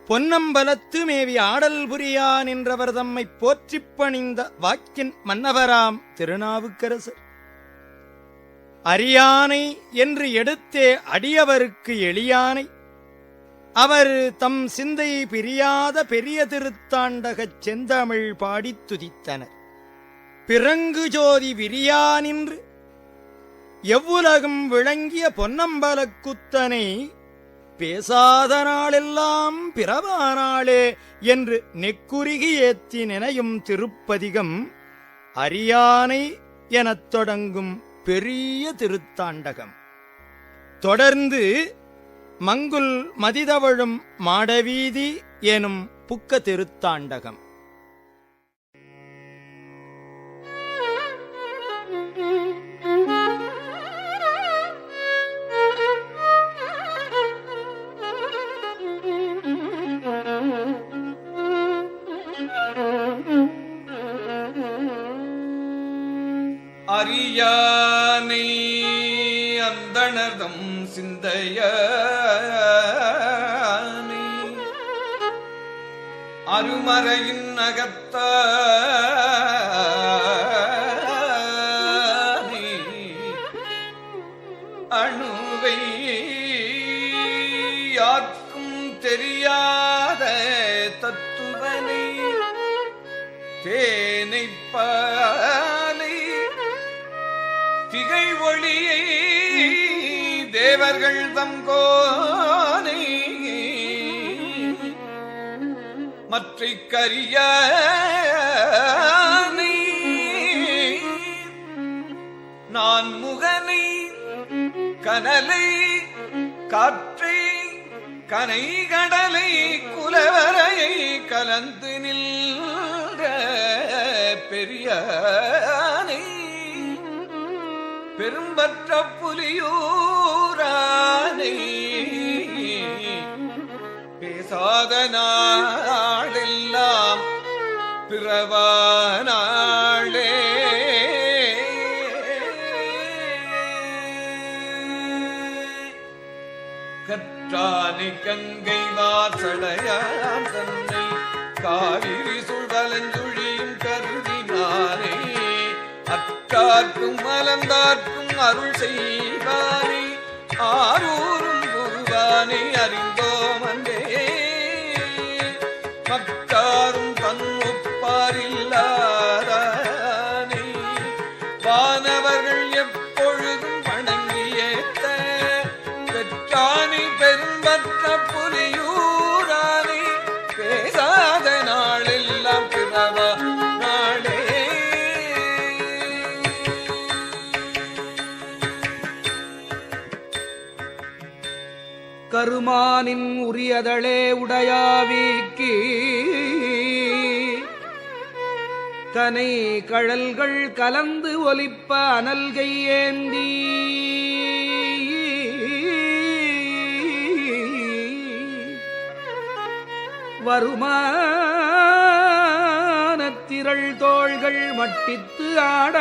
பொன்னம்பலத்து மேவி ஆடல் புரியான் என்றவர் தம்மை போற்றிப் பணிந்த வாக்கின் மன்னவராம் திருநாவுக்கரசர் அரியானை என்று எடுத்தே அடியவருக்கு எளியானை அவர் தம் சிந்தை பிரியாத பெரிய திருத்தாண்டகச் செந்தமிழ் பாடித் துதித்தனர். பிறங்கு ஜோதி விரியானின்று எவ்வுலகும் விளங்கிய பொன்னம்பலக் குத்தனை பேசாத நாளெல்லாம் பிறவானாளே என்று நெக்குருகி ஏத்தி நினையும் திருப்பதிகம் அரியானை எனத் தொடங்கும் பெரிய திருத்தாண்டகம். தொடர்ந்து மங்குல் மதிதவழும் மாடவீதி எனும் புக்க திருத்தாண்டகம். அரியானை அந்தணர்தம் சிந்தையானை அருமறையின் அகத்தானை அணுவை யார்க்கும் தெரியாத தத்துவனை தேனைப்பாலை திகை ஒளியை தேவர்கள் தங்கோனை மற்றை கரியானை நான் முகனை கனலை காற்றை கனை கடலை குலவரையை கலந்து நின்ற பெரியானை பெரும்பற்ற புலியூரானை பேசாத நாளெல்லாம் பிறவானாளே கற்றானை கங்கை வாசடையான் தன்னை காவிரி சுழலஞ்சுழியும் கருதினானே அற்றார்க்கும் மலர்ந்தார்க்கும் அருள் செய்வானே ஆரூரும் குருவானை அறிந்தோம் அன்றே மக்காரும் தன் ஒப்பாரில்லாதானே வானவர்கள் எப்பொழுதும் வணங்கியேத்த பெற்றானை பெரும்பற்ற புலியூரானை பேசாத நாளெல்லாம் பிறவா நாளே. கருமானின் உரியதளே உடையாவிக்கு கனை கழல்கள் கலந்து ஒலிப்ப அனல்கை ஏந்தி வருமானத்திரள் தோள்கள் மட்டித்து ஆட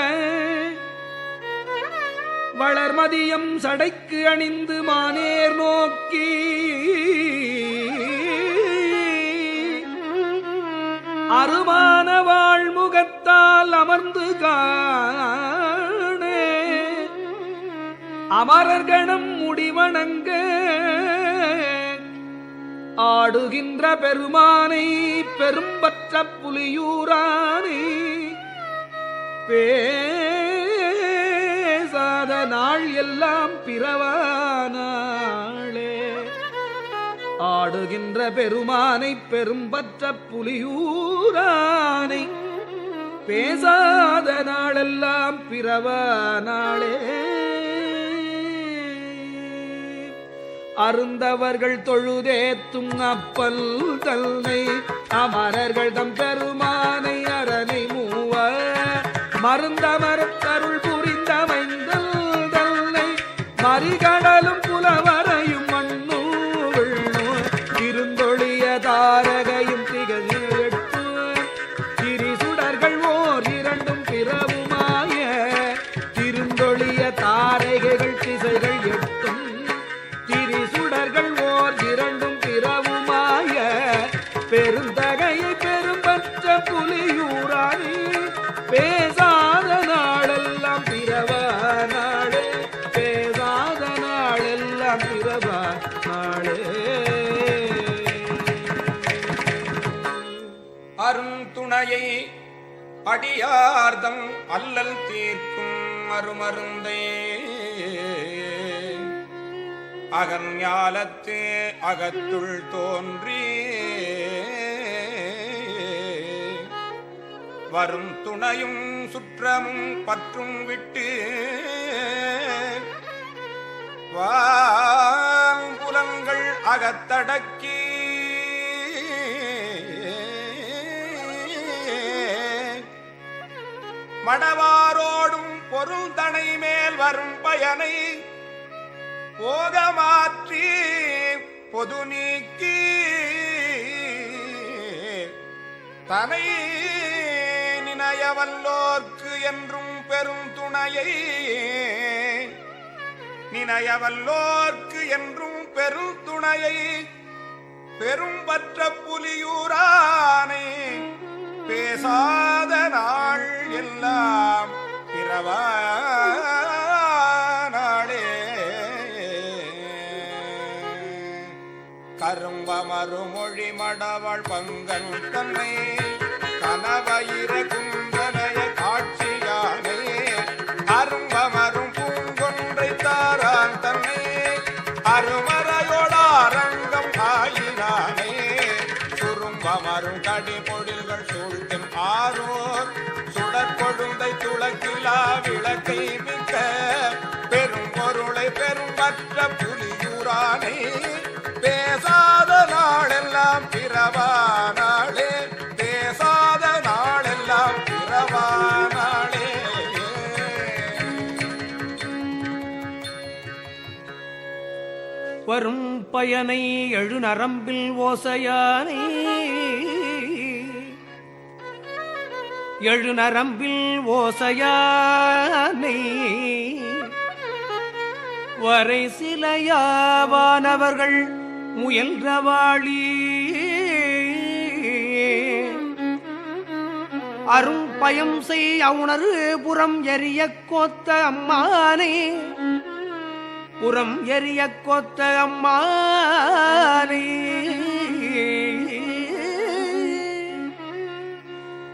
வளர்மதியம் சடைக்கு அணிந்து மானேர் நோக்கி அருமான வாழ்முகத்தால் அமர்ந்து காண அமரர்கணம் முடிவணங்க ஆடுகின்ற பெருமானை பெரும்பற்ற புலியூரானை பேசாத நாள் எல்லாம் பிறவானாளே. ஆடுகின்ற பெருமானை பெரும்பற்ற புலியூரானை பேசாத நாளெல்லாம் பிறவானாளே. அருந்தவர்கள் தொழுதேத்தும் அப்பல் தல்னை அமரர்கள் தம் பெருமானை அரணை மூவ மருந்தமரத்தருள் புரிந்தமைந்தல் தல்னை மறிகடலும் புலவரையும் மண்ணு விண்ணு இருந்தொழிய தாரகையும் திகழ்த்து திரிசுடர்கள் ஓர் இரண்டும் பிறவுமாய திருந்தொழிய தாரகைகள் திசைகள் எட்டும் திரிசுடர்கள் ஓர் இரண்டும் பிறவுமாய நாளே. அருந்துணையை அடியார்தம் அல்லல் தீர்க்கும் அருமருந்தே அகஞாலத்தே அகத்துள் தோன்றி வரும் துணையும் சுற்றமும் பற்றும் விட்டு வாங்குலங்கள் அகத்தடக்கி மடவாரோடும் பொருள்தனை மேல் வரும் பயனை போக மாற்றி பொது நீக்கி தனை நினையவல்லோர்க்கு என்றும் பெரும் துணையை நினையவல்லோர்க்கு என்றும் பெரும் துணையை பெரும் பற்ற புலியூரானை பேசாத நாள் எல்லாம் பிறவா நாளே. கரும்பமருமொழி மடவாள் பங்கன் தன்னை கனவயிர குந்தனைய காட்சியானே அரும்பமரும் பூங்கொன்றை தாரான் தன்னை அருமறையோடாரங்கம் ஆயினானே சுரும்பமரும் கடி பொழில்கள் சூழ்த்தும் ஆரோர் சுடற்கொழுந்தை துளக்கிலா விளக்கை மிக்க பெரும் பொருளை பெரும் பற்ற புலியூரானை பேசாத நாளெல்லாம் பிறவா நாளே பேசாத நாளெல்லாம் பிறவா நாளே. வரும் பயனை எழு நரம்பில் ஓசையானே எழு நரம்பில் ஓசையானை வரை சிலையாவானவர்கள் முயல்றவாளி அரும் பயம் செய் அவுணரு புறம் எரிய கோத்த அம்மானே புறம் எரிய கோத்த அம்மானே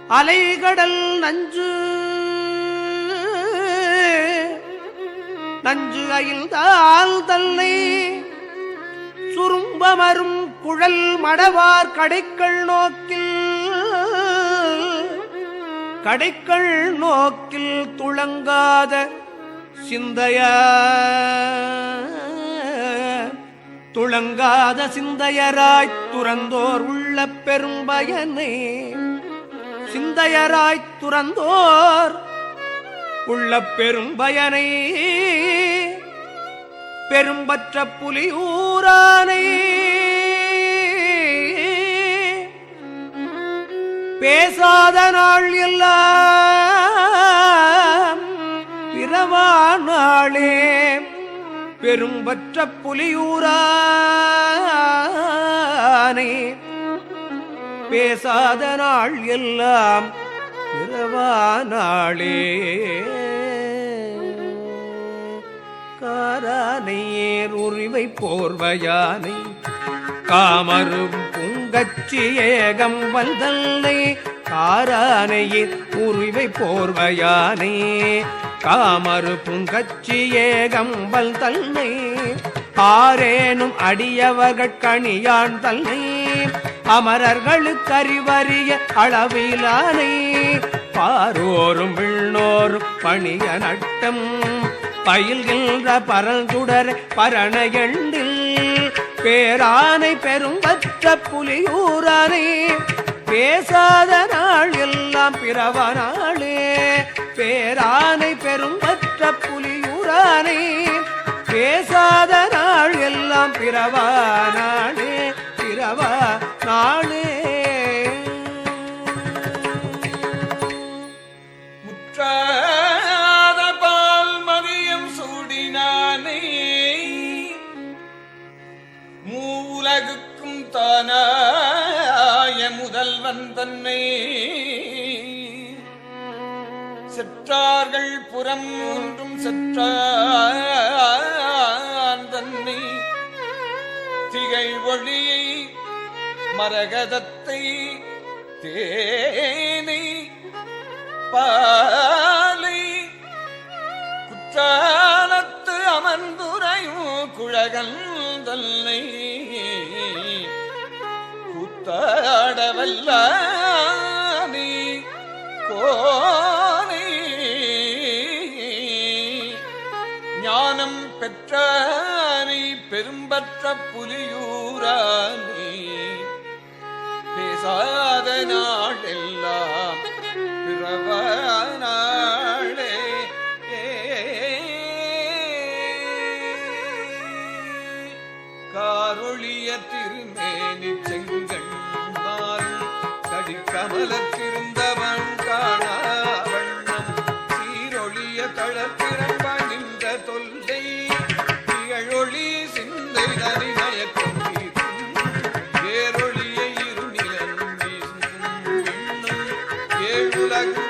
அலைகடல் நஞ்சு நஞ்சு அயில்தால் தன்னை சுரும்பமரும் குழல் மடவார் கடைக்கள் நோக்கில் துளங்காத சிந்தையராய்த் துறந்தோர் உள்ள பெரும்பயனே சிந்தையராய்த் துறந்தோர் உள்ள பெரும்பயனை பெரும்பற்ற புலியூரானை பேசாத நாள் எல்லாம் பிறவா நாளே பெரும்பற்ற புலியூரானை பேசாத நாள் எல்லாம் பிறவா நாளே. காரானை ஏர் உரிவை போர்வையானை காமரும் பூங்கச்சி ஏகம் வந்தல்லை காரானையில் உரிவை போர்வையானே காமரு பூங்கச்சி ஏகம்பல் தன்னை ஆரேனும் அடியவர்கள் கணியான் தன்னை அமரர்களுக்கு அறிவறிய அளவிலானை பாரோரும் விண்ணோரும் பணிய நட்டம் பயில்கின்ற பரந்துடர் பரண எண்டில் பேரானை பெரும்பற்ற புலியூரானை பேசாத நாள் எல்லாம் பிறவா நாளே பேரானை பெரும்பற்ற புலியூரானை பேசாத நாள் எல்லாம் பிறவா நாளே பிறவா நாளே. முற்றாத பால் மதியம் சூடினானே மூலகுக்கும் தானாய முதல்வன் தன்னை செற்றார்கள் புறம் ஒன்றும் செற்றான் தன்னை திகை ஒளியை மரகதத்தை தேனை பாலை குற்றாலத்து அமர்ந்துரையும் குழகன் தன்னை கூத்தாடவல்ல நீ கோனை ஞானம் பெற்றானை பெரும்பற்ற புலியூரானே பேசாத நாடெல்லாம் பிறவானாளே காரொளிய திருமேனி செங்கண் கடிக்கமலத்திருந்தவன் காணா வண்ணம் சீரொளிய களத்திறம்பாய் நின்ற தொல்லை திகழொளி சிந்தை தனி மயக்கம் ஏரொளியை இருநிலன் வீசும் விண்ணும் ஏழுலகு